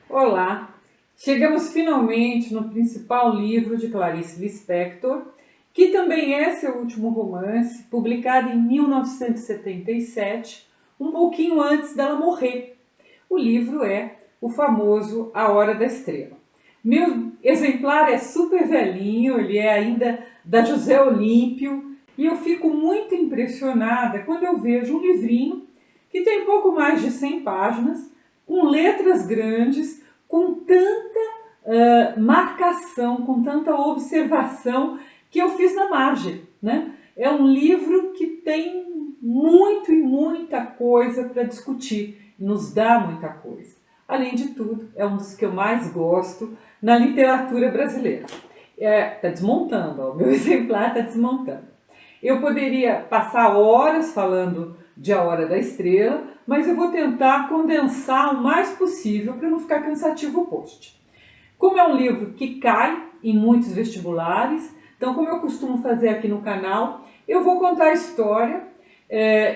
Olá! Chegamos finalmente no principal livro de Clarice Lispector, que também é seu último romance, publicado em 1977, um pouquinho antes dela morrer. O livro é o famoso A Hora da Estrela. Meu exemplar é super velhinho, ele é ainda da José Olímpio, e eu fico muito impressionada quando eu vejo um livrinho que tem pouco mais de 100 páginas, com letras grandes, com tanta marcação, com tanta observação que eu fiz na margem, né? É um livro que tem muito e muita coisa para discutir, nos dá muita coisa. Além de tudo, é um dos que eu mais gosto na literatura brasileira. Tá desmontando, ó, meu exemplar está desmontando. Eu poderia passar horas falando de A Hora da Estrela, mas eu vou tentar condensar o mais possível para não ficar cansativo o post. Como é um livro que cai em muitos vestibulares, então como eu costumo fazer aqui no canal, eu vou contar a história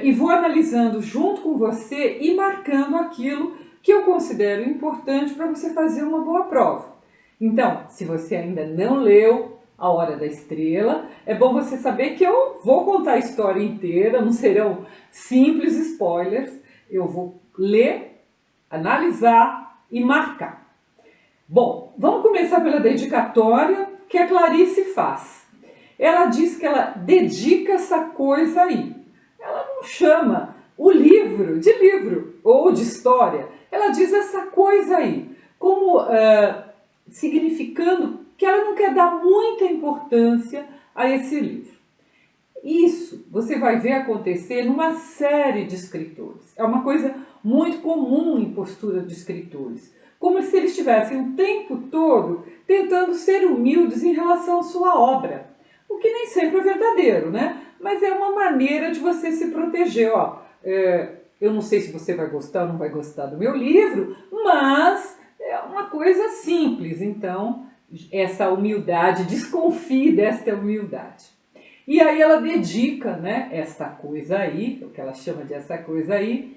e vou analisando junto com você e marcando aquilo que eu considero importante para você fazer uma boa prova. Então, se você ainda não leu A Hora da Estrela, é bom você saber que eu vou contar a história inteira, não serão simples spoilers, eu vou ler, analisar e marcar. Bom, vamos começar pela dedicatória que a Clarice faz. Ela diz que ela dedica essa coisa aí. Ela não chama o livro de livro ou de história. Ela diz essa coisa aí, como significando que ela não quer dar muita importância a esse livro. Isso você vai ver acontecer numa série de escritores. É uma coisa muito comum em postura de escritores. Como se eles estivessem o tempo todo tentando ser humildes em relação à sua obra. O que nem sempre é verdadeiro, né? Mas é uma maneira de você se proteger. Ó, eu não sei se você vai gostar ou não vai gostar do meu livro, mas é uma coisa simples. Então, essa humildade, desconfie desta humildade. E aí ela dedica, né, esta coisa aí, o que ela chama de essa coisa aí,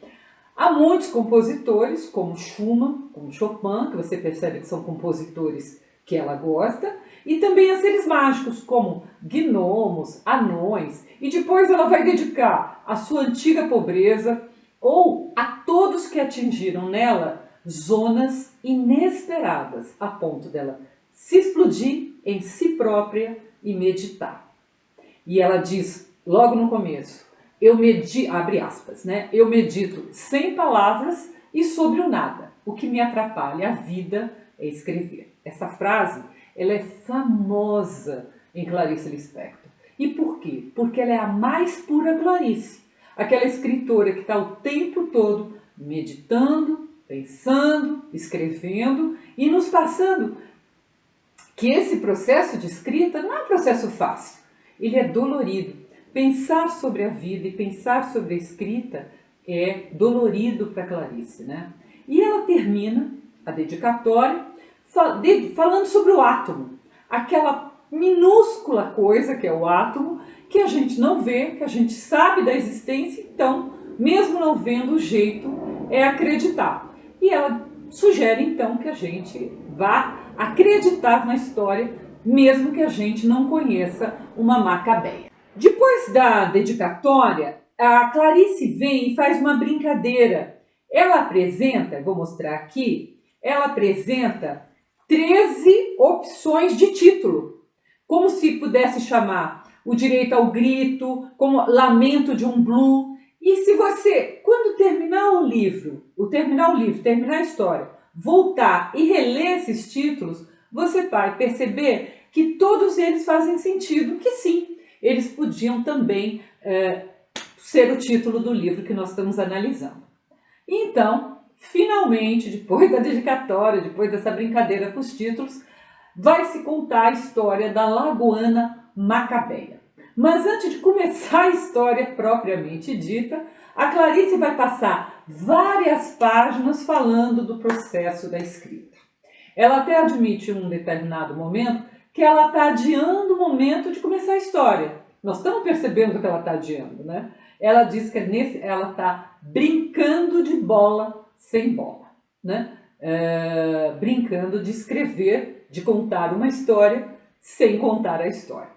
a muitos compositores, como Schumann, como Chopin, que você percebe que são compositores que ela gosta, e também a seres mágicos, como gnomos, anões, e depois ela vai dedicar a sua antiga pobreza, ou a todos que atingiram nela zonas inesperadas, a ponto dela se explodir em si própria e meditar. E ela diz, logo no começo, abre aspas, né? Eu medito sem palavras e sobre o nada. O que me atrapalha a vida é escrever. Essa frase, ela é famosa em Clarice Lispector. E por quê? Porque ela é a mais pura Clarice. Aquela escritora que está o tempo todo meditando, pensando, escrevendo e nos passando que esse processo de escrita não é um processo fácil. Ele é dolorido. Pensar sobre a vida e pensar sobre a escrita é dolorido para Clarice, né? E ela termina a dedicatória falando sobre o átomo, aquela minúscula coisa que é o átomo, que a gente não vê, que a gente sabe da existência, então, mesmo não vendo, o jeito é acreditar. E ela sugere, então, que a gente vá acreditar na história, mesmo que a gente não conheça uma Macabeia. Depois da dedicatória, a Clarice vem e faz uma brincadeira. Ela apresenta, vou mostrar aqui, ela apresenta 13 opções de título, como se pudesse chamar O Direito ao Grito, como Lamento de um Blue. E se você, quando terminar o livro, terminar a história, voltar e reler esses títulos, você vai perceber que todos eles fazem sentido, que sim, eles podiam também ser o título do livro que nós estamos analisando. Então, finalmente, depois da dedicatória, depois dessa brincadeira com os títulos, vai se contar a história da Lagoana Macabeia. Mas antes de começar a história propriamente dita, a Clarice vai passar várias páginas falando do processo da escrita. Ela até admite em um determinado momento que ela está adiando o momento de começar a história. Nós estamos percebendo o que ela está dizendo, né? Ela diz que ela está brincando de bola sem bola, né? Brincando de escrever, de contar uma história sem contar a história.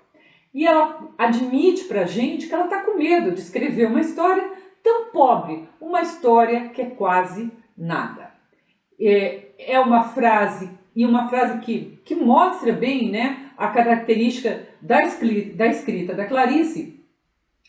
E ela admite para a gente que ela está com medo de escrever uma história tão pobre, uma história que é quase nada. É uma frase, e uma frase que mostra bem, né, a característica da escrita da Clarice.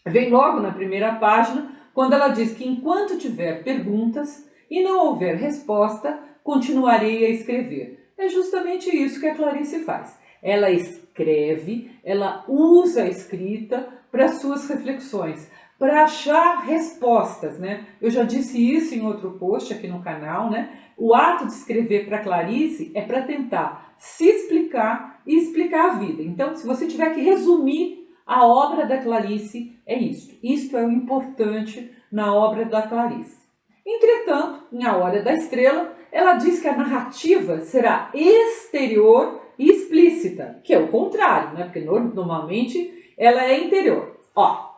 Vem logo na primeira página, quando ela diz que enquanto tiver perguntas e não houver resposta, continuarei a escrever. É justamente isso que a Clarice faz. Ela escreve, ela usa a escrita para suas reflexões, para achar respostas, né? Eu já disse isso em outro post aqui no canal, né? O ato de escrever para Clarice é para tentar se explicar e explicar a vida. Então, se você tiver que resumir a obra da Clarice, é isto. Isto é o importante na obra da Clarice. Entretanto, em A Hora da Estrela, ela diz que a narrativa será exterior e explícita, que é o contrário, né? Porque normalmente ela é interior. Ó,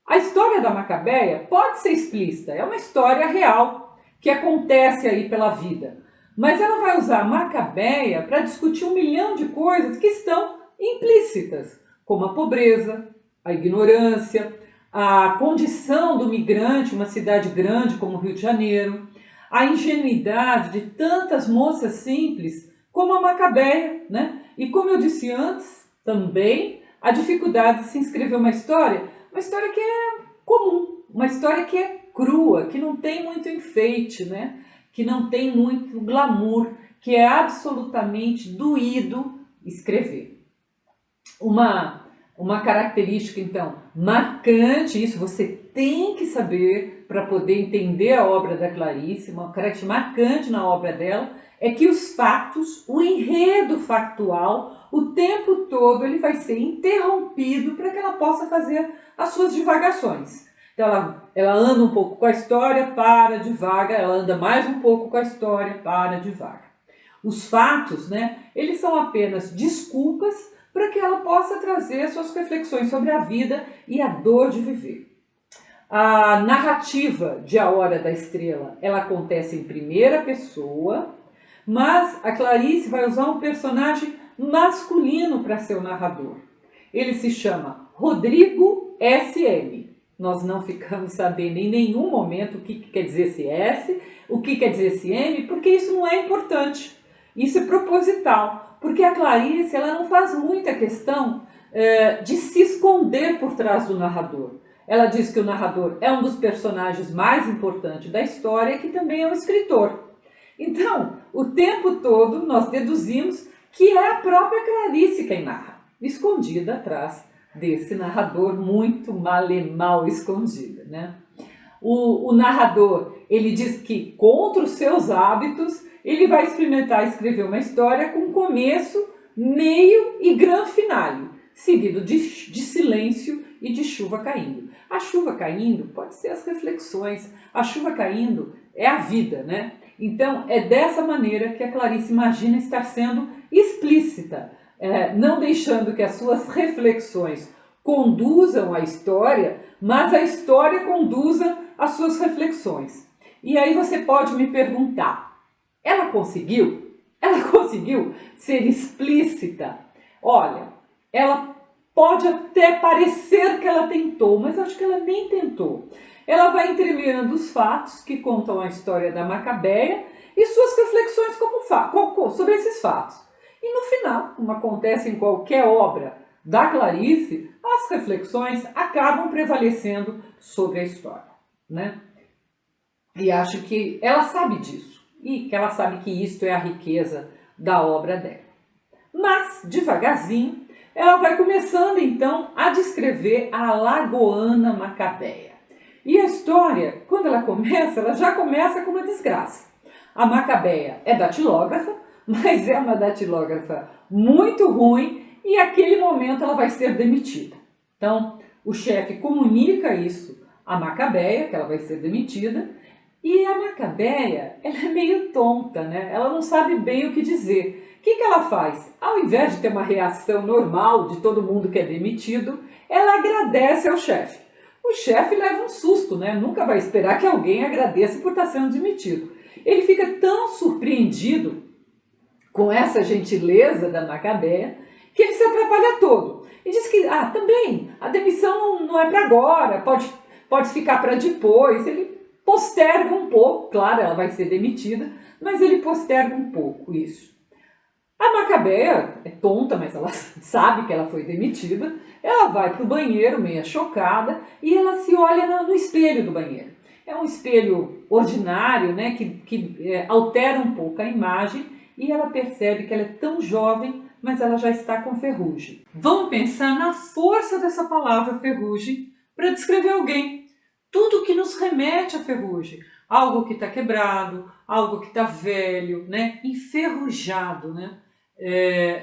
a história da Macabeia pode ser explícita, é uma história real que acontece aí pela vida. Mas ela vai usar a Macabeia para discutir 1 milhão de coisas que estão implícitas, como a pobreza, a ignorância, a condição do migrante em uma cidade grande como o Rio de Janeiro, a ingenuidade de tantas moças simples como a Macabeia, né? E como eu disse antes, também a dificuldade de se inscrever uma história que é comum, uma história que é crua, que não tem muito enfeite, né? Que não tem muito glamour, que é absolutamente doído escrever. Uma característica, então, marcante, isso você tem que saber para poder entender a obra da Clarice, uma característica marcante na obra dela, é que os fatos, o enredo factual, o tempo todo ele vai ser interrompido para que ela possa fazer as suas divagações. Então ela anda um pouco com a história, para, divaga, ela anda mais um pouco com a história, para, divaga. Os fatos, né, eles são apenas desculpas para que ela possa trazer suas reflexões sobre a vida e a dor de viver. A narrativa de A Hora da Estrela, ela acontece em primeira pessoa, mas a Clarice vai usar um personagem masculino para ser o narrador. Ele se chama Rodrigo S.M. Nós não ficamos sabendo em nenhum momento o que quer dizer esse S, o que quer dizer esse M, porque isso não é importante. Isso é proposital, porque a Clarice ela não faz muita questão de se esconder por trás do narrador. Ela diz que o narrador é um dos personagens mais importantes da história e que também é um escritor. Então, o tempo todo nós deduzimos que é a própria Clarice quem narra, escondida atrás desse narrador muito mal escondido, né? O narrador, ele diz que contra os seus hábitos, ele vai experimentar escrever uma história com começo, meio e grande finale, seguido de silêncio e de chuva caindo. A chuva caindo pode ser as reflexões, a chuva caindo é a vida, né? Então é dessa maneira que a Clarice imagina estar sendo explícita, não deixando que as suas reflexões conduzam a história, mas a história conduza as suas reflexões. E aí você pode me perguntar, ela conseguiu? Ela conseguiu ser explícita? Olha, ela pode até parecer que ela tentou, mas acho que ela nem tentou. Ela vai entremeando os fatos que contam a história da Macabeia e suas reflexões sobre esses fatos. E no final, como acontece em qualquer obra da Clarice, as reflexões acabam prevalecendo sobre a história, né? E acho que ela sabe disso e que ela sabe que isto é a riqueza da obra dela. Mas, devagarzinho, ela vai começando então a descrever a Alagoana Macabeia. E a história, quando ela já começa com uma desgraça. A Macabeia é datilógrafa, mas é uma datilógrafa muito ruim e naquele momento ela vai ser demitida. Então, o chefe comunica isso à Macabeia, que ela vai ser demitida, e a Macabeia, ela é meio tonta, né? Ela não sabe bem o que dizer. O que ela faz? Ao invés de ter uma reação normal de todo mundo que é demitido, ela agradece ao chefe. O chefe leva um susto, né? Nunca vai esperar que alguém agradeça por estar sendo demitido. Ele fica tão surpreendido com essa gentileza da Macabeia que ele se atrapalha todo. E diz que, também, a demissão não é para agora, pode ficar para depois. Ele posterga um pouco, claro, ela vai ser demitida, mas ele posterga um pouco isso. A Macabeia é tonta, mas ela sabe que ela foi demitida. Ela vai para o banheiro, meio chocada, e ela se olha no espelho do banheiro. É um espelho ordinário, né, que altera um pouco a imagem, e ela percebe que ela é tão jovem, mas ela já está com ferrugem. Vamos pensar na força dessa palavra ferrugem para descrever alguém. Tudo que nos remete à ferrugem. Algo que está quebrado, algo que está velho, né, enferrujado, né?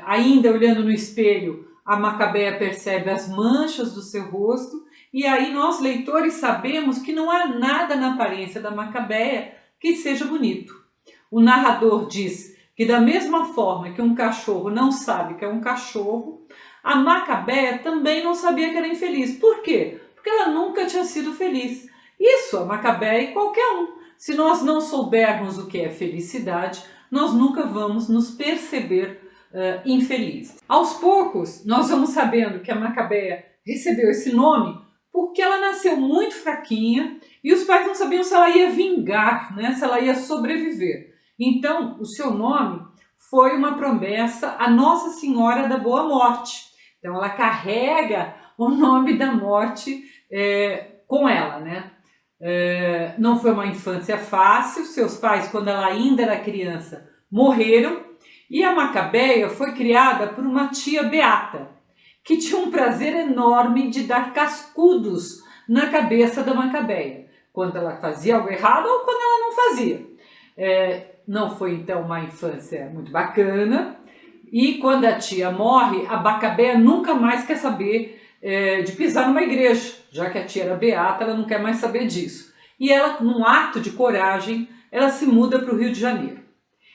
Ainda olhando no espelho, a Macabeia percebe as manchas do seu rosto, e aí nós, leitores, sabemos que não há nada na aparência da Macabeia que seja bonito. O narrador diz que da mesma forma que um cachorro não sabe que é um cachorro, a Macabeia também não sabia que era infeliz. Por quê? Porque ela nunca tinha sido feliz. Isso, a Macabeia e qualquer um. Se nós não soubermos o que é felicidade, nós nunca vamos nos perceber infeliz. Aos poucos, nós vamos sabendo que a Macabeia recebeu esse nome porque ela nasceu muito fraquinha e os pais não sabiam se ela ia vingar, né? Se ela ia sobreviver. Então, o seu nome foi uma promessa à Nossa Senhora da Boa Morte. Então, ela carrega o nome da morte com ela, né? Não foi uma infância fácil. Seus pais, quando ela ainda era criança, morreram. E a Macabeia foi criada por uma tia beata, que tinha um prazer enorme de dar cascudos na cabeça da Macabeia, quando ela fazia algo errado ou quando ela não fazia. Não foi então uma infância muito bacana, e quando a tia morre, a Macabeia nunca mais quer saber de pisar numa igreja, já que a tia era beata, ela não quer mais saber disso. E ela, num ato de coragem, ela se muda para o Rio de Janeiro.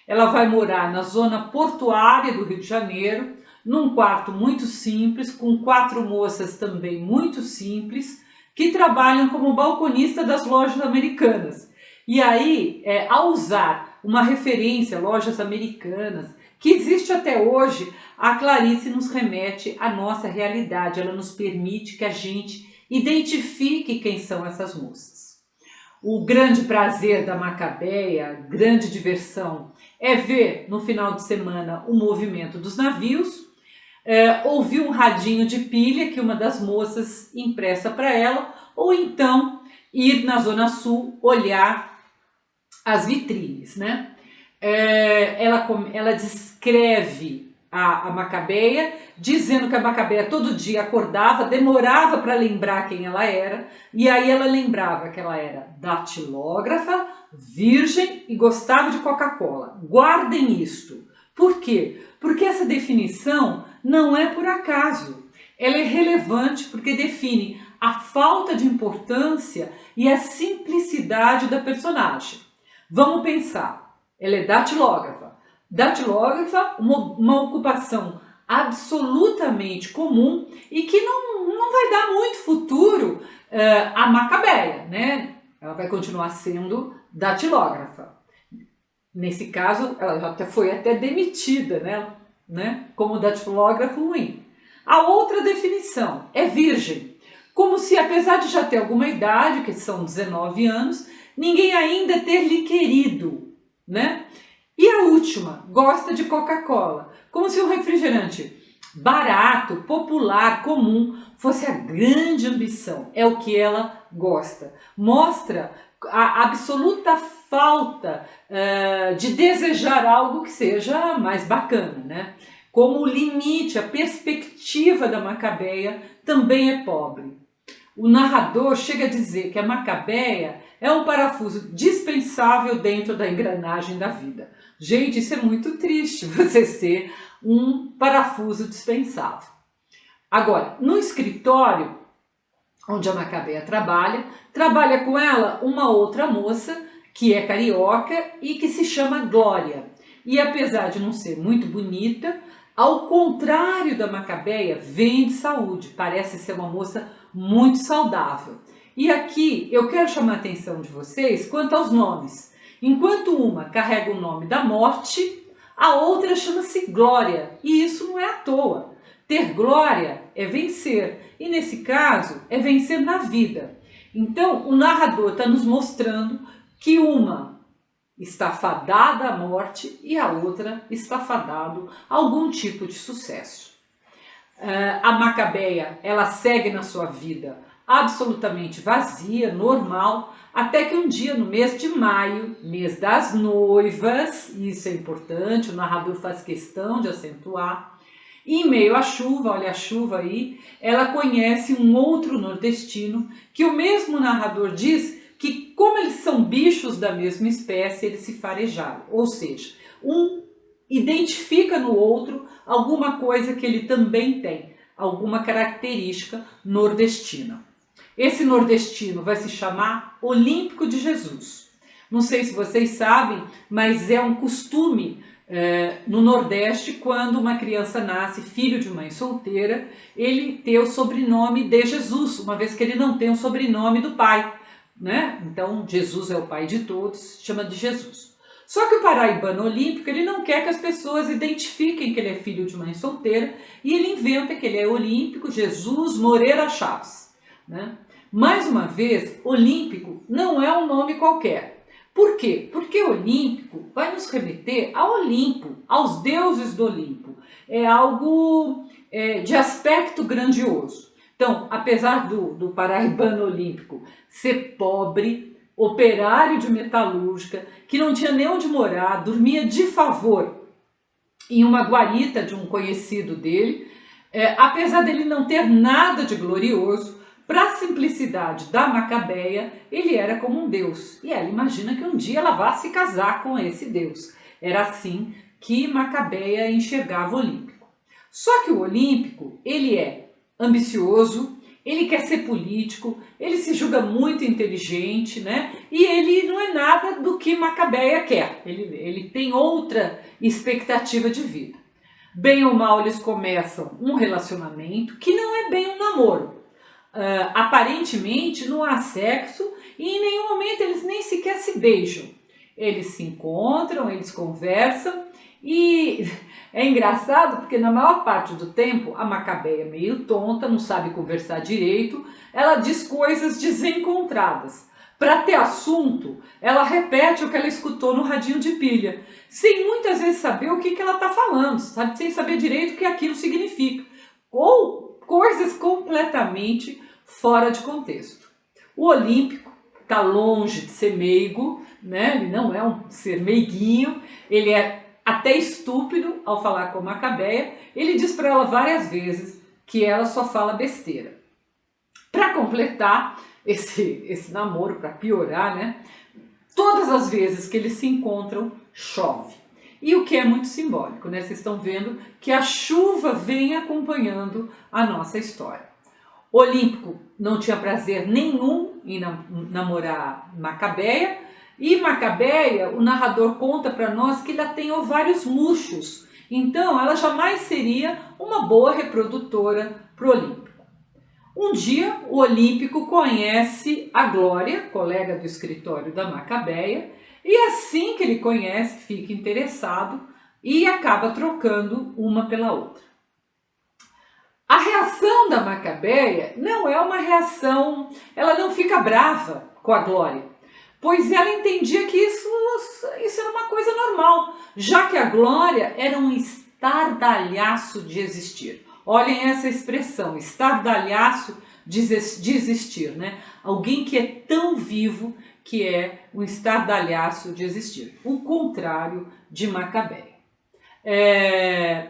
Ela vai morar na zona portuária do Rio de Janeiro, num quarto muito simples, com 4 moças também muito simples, que trabalham como balconista das lojas americanas. E aí, ao usar uma referência, lojas americanas, que existe até hoje, a Clarice nos remete à nossa realidade. Ela nos permite que a gente identifique quem são essas moças. O grande prazer da Macabeia, a grande diversão, é ver no final de semana o movimento dos navios, ouvir um radinho de pilha que uma das moças empresta para ela, ou então ir na Zona Sul olhar as vitrines, né? Ela descreve a Macabeia, dizendo que a Macabeia todo dia acordava, demorava para lembrar quem ela era, e aí ela lembrava que ela era datilógrafa, virgem e gostava de Coca-Cola. Guardem isto. Por quê? Porque essa definição não é por acaso. Ela é relevante porque define a falta de importância e a simplicidade da personagem. Vamos pensar, ela é datilógrafa. Datilógrafa, uma ocupação absolutamente comum e que não vai dar muito futuro à Macabeia, né? Ela vai continuar sendo datilógrafa. Nesse caso, ela já foi até demitida, né? Como datilógrafo ruim. A outra definição é virgem, como se, apesar de já ter alguma idade, que são 19 anos, ninguém ainda ter lhe querido, né? E a última, gosta de Coca-Cola, como se um refrigerante barato, popular, comum, fosse a grande ambição. É o que ela gosta. Mostra a absoluta falta de desejar algo que seja mais bacana, né? Como o limite, a perspectiva da Macabeia também é pobre. O narrador chega a dizer que a Macabeia é um parafuso dispensável dentro da engrenagem da vida. Gente, isso é muito triste, você ser um parafuso dispensável. Agora, no escritório onde a Macabeia trabalha com ela uma outra moça que é carioca e que se chama Glória. e apesar de não ser muito bonita, ao contrário da Macabeia, vem de saúde, parece ser uma moça muito saudável. E aqui eu quero chamar a atenção de vocês quanto aos nomes. Enquanto uma carrega o nome da morte, a outra chama-se Glória, e isso não é à toa. Ter glória é vencer, e nesse caso é vencer na vida. Então o narrador está nos mostrando que uma está fadada à morte e a outra está fadado a algum tipo de sucesso. A Macabeia, ela segue na sua vida absolutamente vazia, normal, até que um dia no mês de maio, mês das noivas, isso é importante, o narrador faz questão de acentuar, em meio à chuva, olha a chuva aí, ela conhece um outro nordestino que o mesmo narrador diz que, como eles são bichos da mesma espécie, eles se farejaram, ou seja, um identifica no outro alguma coisa que ele também tem, alguma característica nordestina. Esse nordestino vai se chamar Olímpico de Jesus. Não sei se vocês sabem, mas é um costume no Nordeste, quando uma criança nasce filho de mãe solteira, ele ter o sobrenome de Jesus, uma vez que ele não tem o sobrenome do pai, né? Então Jesus é o pai de todos, chama de Jesus. Só que o paraibano olímpico, ele não quer que as pessoas identifiquem que ele é filho de mãe solteira, e ele inventa que ele é Olímpico Jesus Moreira Chaves, né? Mais uma vez, Olímpico não é um nome qualquer. Por quê? Porque Olímpico vai nos remeter ao Olimpo, aos deuses do Olimpo. É algo de aspecto grandioso. Então, apesar do paraibano olímpico ser pobre, operário de metalúrgica, que não tinha nem onde morar, dormia de favor em uma guarita de um conhecido dele, apesar dele não ter nada de glorioso, para a simplicidade da Macabeia, ele era como um deus. E ela imagina que um dia ela vá se casar com esse deus. Era assim que Macabeia enxergava o Olímpico. Só que o Olímpico, ele é ambicioso, ele quer ser político, ele se julga muito inteligente, né? E ele não é nada do que Macabeia quer. Ele tem outra expectativa de vida. Bem ou mal, eles começam um relacionamento que não é bem um namoro. Aparentemente não há sexo e em nenhum momento eles nem sequer se beijam. Eles se encontram, eles conversam e é engraçado porque na maior parte do tempo a Macabeia é meio tonta, não sabe conversar direito, ela diz coisas desencontradas. Para ter assunto, ela repete o que ela escutou no radinho de pilha, sem muitas vezes saber o que ela está falando, sabe? Sem saber direito o que aquilo significa. Ou coisas completamente fora de contexto. O Olímpico está longe de ser meigo, né? Ele não é um ser meiguinho, ele é até estúpido ao falar com a Macabeia. Ele diz para ela várias vezes que ela só fala besteira. Para completar esse namoro, para piorar, né? Todas as vezes que eles se encontram, chove. E o que é muito simbólico, né? Vocês estão vendo que a chuva vem acompanhando a nossa história. Olímpico não tinha prazer nenhum em namorar Macabeia, e Macabeia, o narrador conta para nós que ela tem ovários murchos, então ela jamais seria uma boa reprodutora para o Olímpico. Um dia o Olímpico conhece a Glória, colega do escritório da Macabeia, e assim que ele conhece, fica interessado e acaba trocando uma pela outra. A reação da Macabeia não é uma reação, ela não fica brava com a Glória, pois ela entendia que isso era uma coisa normal, já que a Glória era um estardalhaço de existir. Olhem essa expressão, estardalhaço de existir, né? Alguém que é tão vivo que é um estardalhaço de existir, o contrário de Macabeia.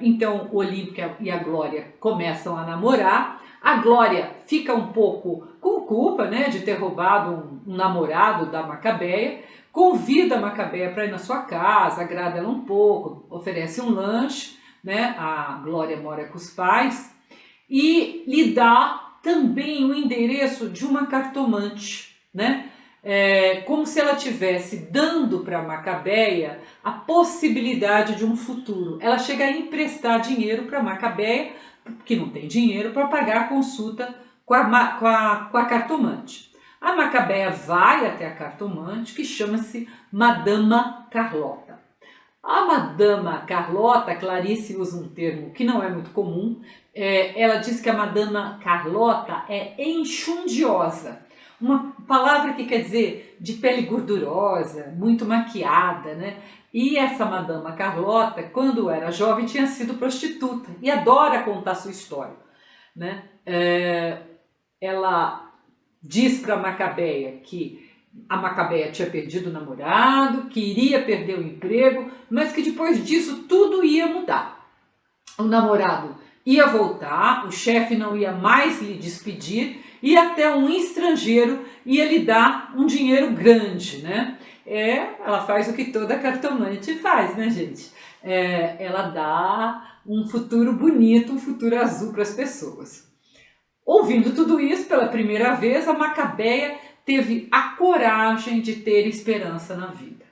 Então o Olímpico e a Glória começam a namorar. A Glória fica um pouco com culpa, né, de ter roubado um namorado da Macabeia, convida a Macabeia para ir na sua casa, agrada ela um pouco, oferece um lanche, né? A Glória mora com os pais e lhe dá também o endereço de uma cartomante, né? como se ela estivesse dando para Macabeia a possibilidade de um futuro. Ela chega a emprestar dinheiro para Macabeia, que não tem dinheiro para pagar a consulta com a cartomante. A Macabeia vai até a cartomante, que chama-se Madama Carlota. A Madama Carlota, Clarice usa um termo que não é muito comum, ela diz que a Madama Carlota é enxundiosa, uma palavra que quer dizer de pele gordurosa, muito maquiada, né? E essa Madama Carlota, quando era jovem, tinha sido prostituta e adora contar sua história, né? Ela diz para Macabeia que a Macabeia tinha perdido o namorado, que iria perder o emprego, mas que depois disso tudo ia mudar. O namorado ia voltar, o chefe não ia mais lhe despedir e até um estrangeiro ia lhe dar um dinheiro grande, né? Ela faz o que toda cartomante faz, né, gente? Ela dá um futuro bonito, um futuro azul para as pessoas. Ouvindo tudo isso pela primeira vez, a Macabeia teve a coragem de ter esperança na vida.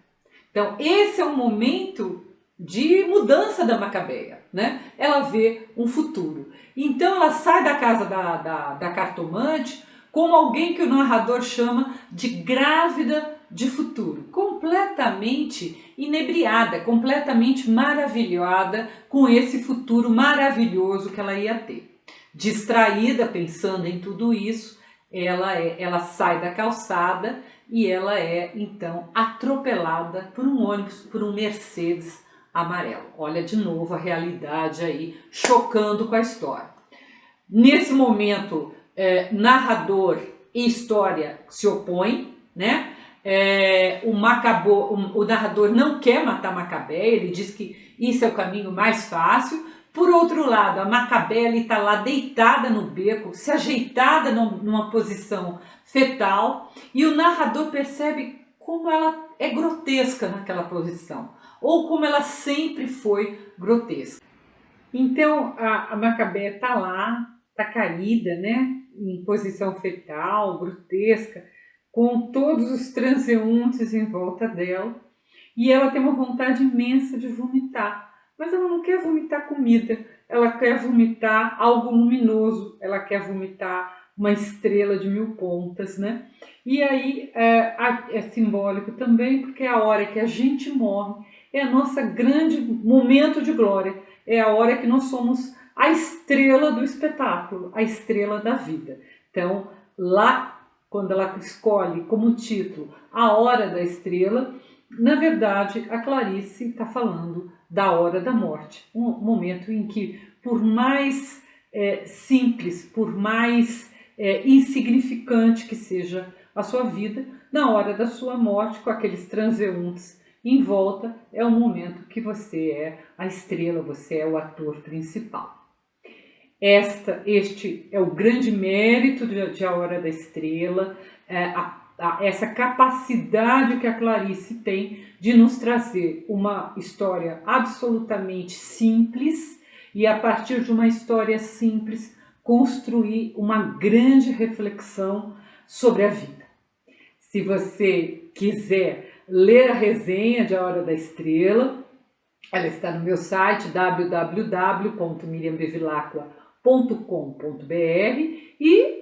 Então, esse é um momento de mudança da Macabeia, né? Ela vê um futuro. Então, ela sai da casa da cartomante como alguém que o narrador chama de grávida de futuro, completamente inebriada, completamente maravilhada com esse futuro maravilhoso que ela ia ter. Distraída, pensando em tudo isso, ela sai da calçada e ela é então atropelada por um ônibus, por um Mercedes amarelo. Olha de novo a realidade aí chocando com a história. Nesse momento, narrador e história se opõem, né? O narrador não quer matar Macabeia, ele diz que isso é o caminho mais fácil. Por outro lado, a Macabeia está lá deitada no beco, se ajeitada numa posição fetal, e o narrador percebe como ela é grotesca naquela posição, ou como ela sempre foi grotesca. Então a Macabeia está lá, está caída, né, em posição fetal, grotesca, com todos os transeuntes em volta dela, e ela tem uma vontade imensa de vomitar. Mas ela não quer vomitar comida, ela quer vomitar algo luminoso, ela quer vomitar uma estrela de 1000 pontas, né? E aí é simbólico também, porque é a hora que a gente morre, é a nossa grande momento de glória, é a hora que nós somos a estrela do espetáculo, a estrela da vida. Então, lá, quando ela escolhe como título A Hora da Estrela, na verdade, a Clarice está falando da hora da morte, um momento em que, por mais simples, por mais insignificante que seja a sua vida, na hora da sua morte, com aqueles transeuntes em volta, é o momento que você é a estrela, você é o ator principal. Este é o grande mérito de A Hora da Estrela, essa capacidade que a Clarice tem de nos trazer uma história absolutamente simples e, a partir de uma história simples, construir uma grande reflexão sobre a vida. Se você quiser ler a resenha de A Hora da Estrela, ela está no meu site www.miriambevilacqua.com.br e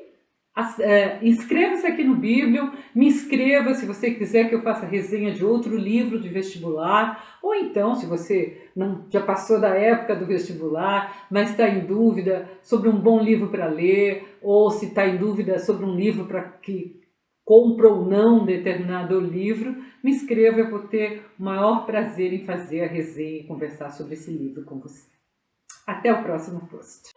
inscreva-se aqui no Bíblio, me inscreva se você quiser que eu faça resenha de outro livro de vestibular, ou então, se você não já passou da época do vestibular, mas está em dúvida sobre um bom livro para ler, ou se está em dúvida sobre um livro para que compra ou não um determinado livro, me inscreva, eu vou ter o maior prazer em fazer a resenha e conversar sobre esse livro com você. Até o próximo post.